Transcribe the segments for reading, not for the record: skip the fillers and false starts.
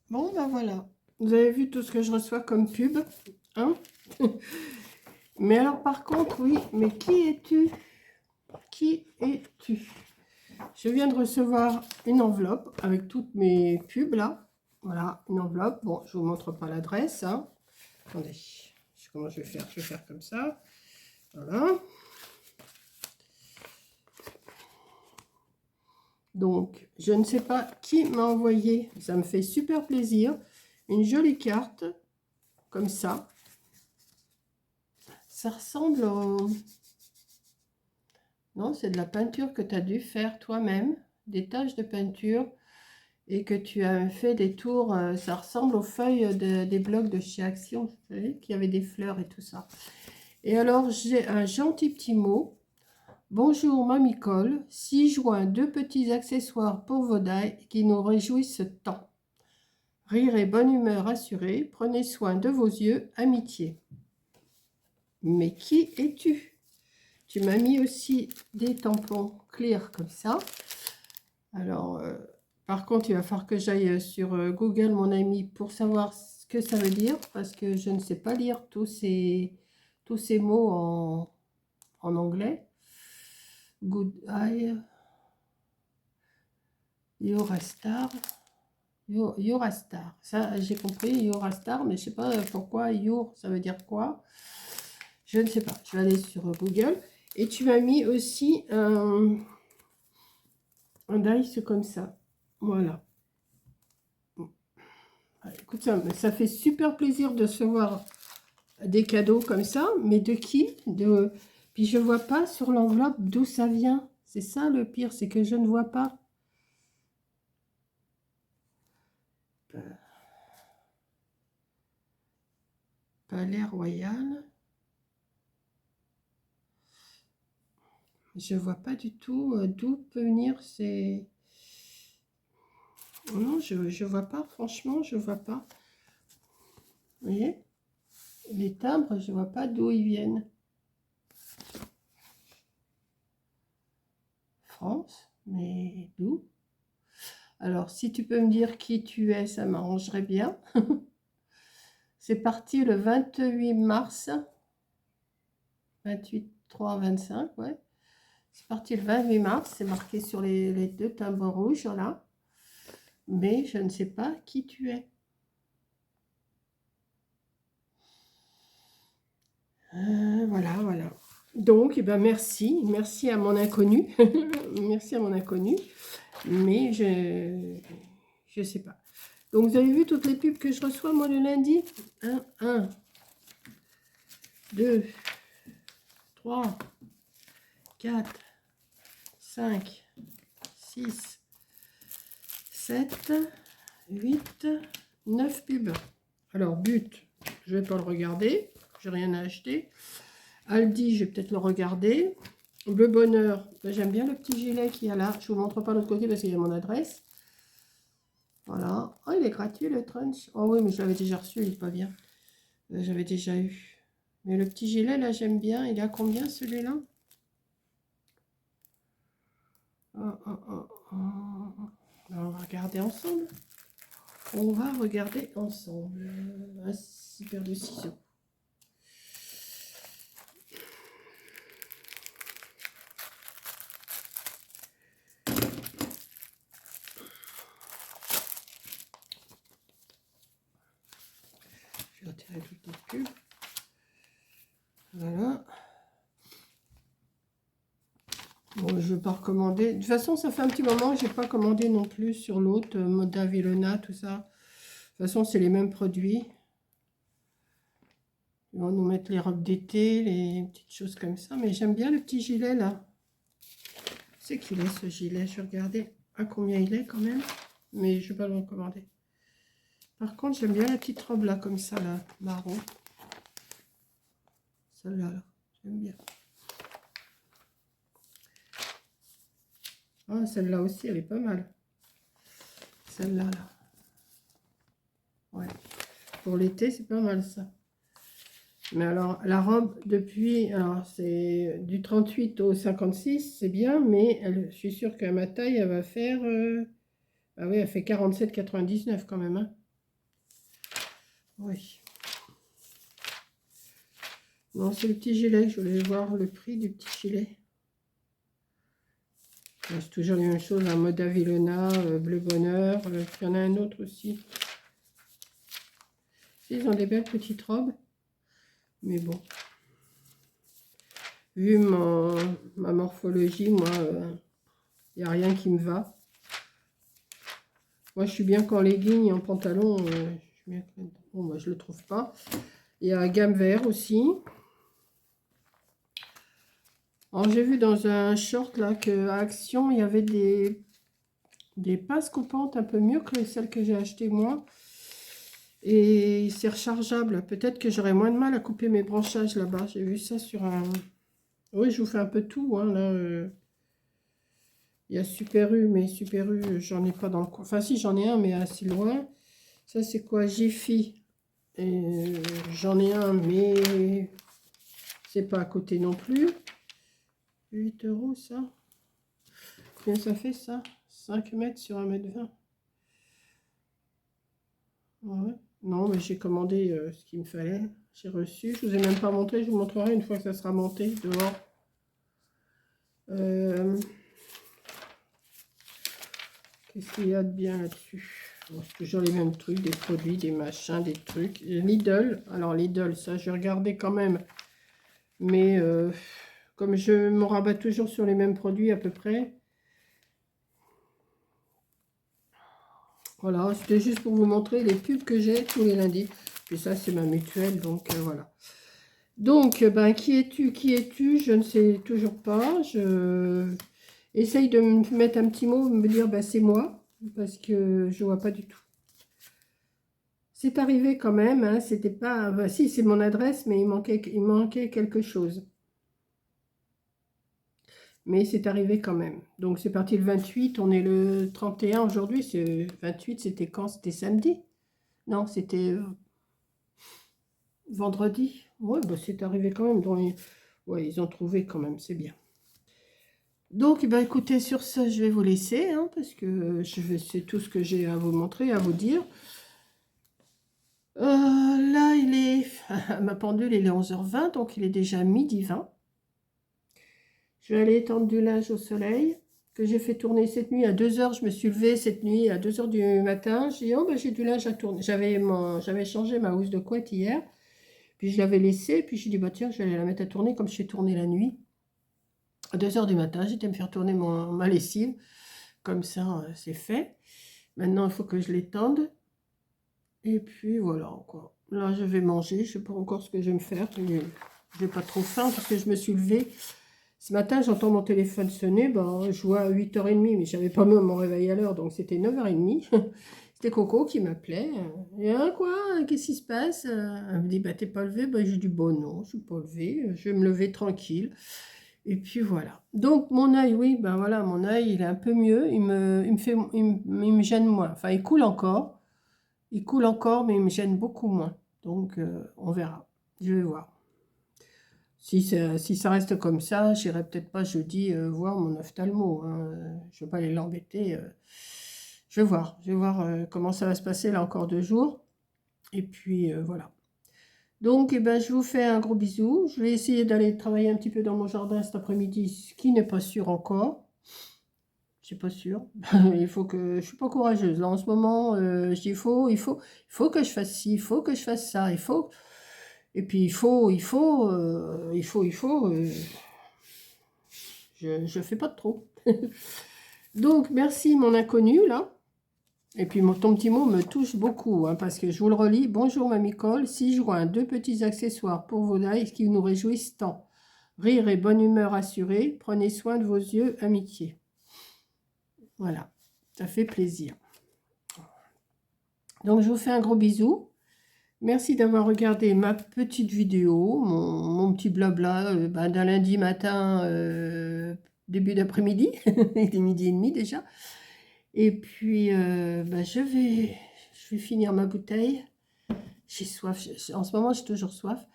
Bon, ben voilà. Vous avez vu tout ce que je reçois comme pub, hein? Mais alors, par contre, oui, mais qui es-tu? Qui es-tu? Je viens de recevoir une enveloppe avec toutes mes pubs, là. Voilà, une enveloppe. Bon, je ne vous montre pas l'adresse, hein. Attendez, comment je vais faire? Je vais faire comme ça. Voilà. Donc, je ne sais pas qui m'a envoyé. Ça me fait super plaisir. Une jolie carte, comme ça. Ça ressemble au... Non, c'est de la peinture que tu as dû faire toi-même. Des taches de peinture. Et que tu as fait des tours. Ça ressemble aux feuilles des blocs de chez Action. Vous savez, qu'il y avait des fleurs et tout ça. Et alors, j'ai un gentil petit mot. Bonjour, Mamie Cole. 6 juin, 2 petits accessoires pour vos dailles qui nous réjouissent tant. Rire et bonne humeur assurée, prenez soin de vos yeux, amitié. Mais qui es-tu? Tu m'as mis aussi des tampons clear comme ça. Alors, par contre, il va falloir que j'aille sur Google, mon ami, pour savoir ce que ça veut dire, parce que je ne sais pas lire tous ces mots en anglais. Good eye, you're a star. You're a star. Ça, j'ai compris, you're a star, mais je ne sais pas pourquoi you're, ça veut dire quoi. Je ne sais pas. Je vais aller sur Google. Et tu m'as mis aussi un dice comme ça. Voilà. Écoute, ça fait super plaisir de recevoir des cadeaux comme ça. Mais de qui? Puis je ne vois pas sur l'enveloppe d'où ça vient. C'est ça le pire, c'est que je ne vois pas. Palais Royal. Je vois pas du tout d'où peut venir ces... Non, je vois pas, franchement, je vois pas. Vous voyez? Les timbres, je vois pas d'où ils viennent. France, mais d'où? Alors, si tu peux me dire qui tu es, ça m'arrangerait bien. C'est parti le 28 mars. 28, 3, 25, ouais. C'est parti le 28 mars, c'est marqué sur les deux timbres rouges, là. Mais je ne sais pas qui tu es. Voilà, voilà. Donc, eh ben, merci à mon inconnu. Merci à mon inconnu. Mais je sais pas. Donc, vous avez vu toutes les pubs que je reçois, moi, le lundi? 1, 2, 3, 4, 5, 6, 7, 8, 9 pubs. Alors, but, je vais pas le regarder. J'ai rien à acheter. Aldi, je vais peut-être le regarder. Le bonheur, ben, j'aime bien le petit gilet qu'il y a là. Je ne vous montre pas l'autre côté parce qu'il y a mon adresse. Voilà. Oh, il est gratuit le trench. Oh oui, mais je l'avais déjà reçu, il n'est pas bien. J'avais déjà eu. Mais le petit gilet, là, j'aime bien. Il est à combien celui-là? On va regarder ensemble. On va regarder ensemble. Un super de ciseaux. Je vais retirer toutes les pubs. Voilà. Bon, je ne vais pas recommander. De toute façon, ça fait un petit moment que je n'ai pas commandé non plus sur l'autre, Moda, Vilona, tout ça. De toute façon, c'est les mêmes produits. Ils vont nous mettre les robes d'été, les petites choses comme ça. Mais j'aime bien le petit gilet, là. C'est qu'il est, ce gilet. Je vais regarder à combien il est, quand même. Mais je ne vais pas le recommander. Par contre, j'aime bien la petite robe, là, comme ça, là, marron. Celle-là, là. J'aime bien. Ah, celle-là aussi, elle est pas mal. Celle-là, là. Ouais. Pour l'été, c'est pas mal, ça. Mais alors, la robe, depuis, alors c'est du 38 au 56, c'est bien, mais je suis sûre qu'à ma taille, elle va faire... ah oui, elle fait 47,99 quand même, hein. Oui. Non, c'est le petit gilet. Je voulais voir le prix du petit gilet. C'est toujours les mêmes choses. Un mode Avilona, Bleu Bonheur. Il y en a un autre aussi. Ils ont des belles petites robes. Mais bon. Vu ma morphologie, moi, il n'y a rien qui me va. Moi, je suis bien qu'en legging et en pantalon. Bon, moi, je ne le trouve pas. Il y a un gamme vert aussi. Alors, j'ai vu dans un short là qu'à Action, il y avait des passes coupantes un peu mieux que celles que j'ai achetées moi. Et c'est rechargeable. Peut-être que j'aurai moins de mal à couper mes branchages là-bas. J'ai vu ça sur un... Oui, je vous fais un peu tout. Hein, là, il y a Super U, mais Super U, j'en ai pas dans le coin. Enfin, si, j'en ai un, mais assez loin. Ça, c'est quoi? Jiffy. J'en ai un, mais c'est pas à côté non plus. 8 €, ça. Combien ça fait, ça? 5 mètres sur 1,20 m. Ouais. Non, mais j'ai commandé ce qu'il me fallait. J'ai reçu. Je vous ai même pas montré. Je vous montrerai une fois que ça sera monté dehors. Qu'est-ce qu'il y a de bien là-dessus? Bon, c'est toujours les mêmes trucs, des produits, des machins, des trucs. Lidl. Alors Lidl, ça, je regardais quand même. Mais comme je me rabats toujours sur les mêmes produits à peu près. Voilà, c'était juste pour vous montrer les pubs que j'ai tous les lundis. Puis ça, c'est ma mutuelle, donc voilà. Donc, ben, qui es-tu? Qui es-tu? Je ne sais toujours pas. Je essaye de me mettre un petit mot, me dire, ben, c'est moi, parce que je vois pas du tout. C'est arrivé quand même, hein, c'était pas... Ben, si, c'est mon adresse, mais il manquait quelque chose. Mais c'est arrivé quand même. Donc, c'est parti le 28, on est le 31 aujourd'hui. 28, c'était quand? C'était samedi? Non, c'était vendredi. Ouais, bah, c'est arrivé quand même. Donc, ouais, ils ont trouvé quand même, c'est bien. Donc, ben, écoutez, sur ça, je vais vous laisser, hein, parce que c'est tout ce que j'ai à vous montrer, à vous dire. Là, il est... ma pendule, il est 11h20, donc il est déjà 12h20. Je vais aller étendre du linge au soleil, que j'ai fait tourner cette nuit. À 2h, je me suis levée cette nuit, à 2h du matin. J'ai dit, oh, ben, j'ai du linge à tourner. J'avais changé ma housse de couette hier, puis je l'avais laissée, puis j'ai dit, bah tiens, je vais aller la mettre à tourner, comme je fais tourner la nuit. À 2h du matin, j'étais me faire tourner ma lessive. Comme ça, c'est fait. Maintenant, il faut que je l'étende. Et puis, voilà, quoi. Là, je vais manger. Je ne sais pas encore ce que je vais me faire. Je n'ai pas trop faim parce que je me suis levée. Ce matin, j'entends mon téléphone sonner. Ben, je vois à 8h30, mais je n'avais pas mis mon réveil à l'heure. Donc, c'était 9h30. C'était Coco qui m'appelait. Et quoi? Qu'est-ce qui se passe? Elle me dit, bah, t'es pas levé? Ben, j'ai dit, bon, non, je ne suis pas levée. Je vais me lever tranquille. Et puis voilà. Donc mon œil, oui, ben voilà, mon œil, il est un peu mieux. Il me gêne moins. Enfin, il coule encore. Il coule encore, mais il me gêne beaucoup moins. Donc on verra. Je vais voir. Si ça reste comme ça, j'irai peut-être pas jeudi voir mon ophtalmo. Hein. Je ne vais pas aller l'embêter. Je vais voir. Je vais voir comment ça va se passer là encore 2 jours. Et puis voilà. Donc, eh ben, je vous fais un gros bisou. Je vais essayer d'aller travailler un petit peu dans mon jardin cet après-midi, ce qui n'est pas sûr encore. Je suis pas sûre. Il faut que... Je suis pas courageuse. Là, en ce moment, je dis, il faut que je fasse ci, il faut que je fasse ça, il faut... Et puis, je fais pas de trop. Donc, merci mon inconnu, là. Et puis, ton petit mot me touche beaucoup, hein, parce que je vous le relis. Bonjour, Mamie Cole. 6 juin, 2 petits accessoires pour vos likes qui nous réjouissent tant. Rire et bonne humeur assurée. Prenez soin de vos yeux, amitié. Voilà, ça fait plaisir. Donc, je vous fais un gros bisou. Merci d'avoir regardé ma petite vidéo, mon petit blabla d'un lundi matin, début d'après-midi. Il est 12h30 déjà. Et puis, je vais finir ma bouteille. J'ai soif. En ce moment, j'ai toujours soif.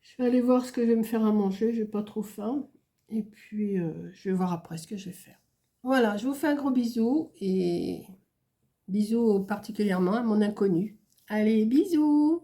Je vais aller voir ce que je vais me faire à manger. Je n'ai pas trop faim. Et puis, je vais voir après ce que je vais faire. Voilà, je vous fais un gros bisou. Et bisous particulièrement à mon inconnu. Allez, bisous!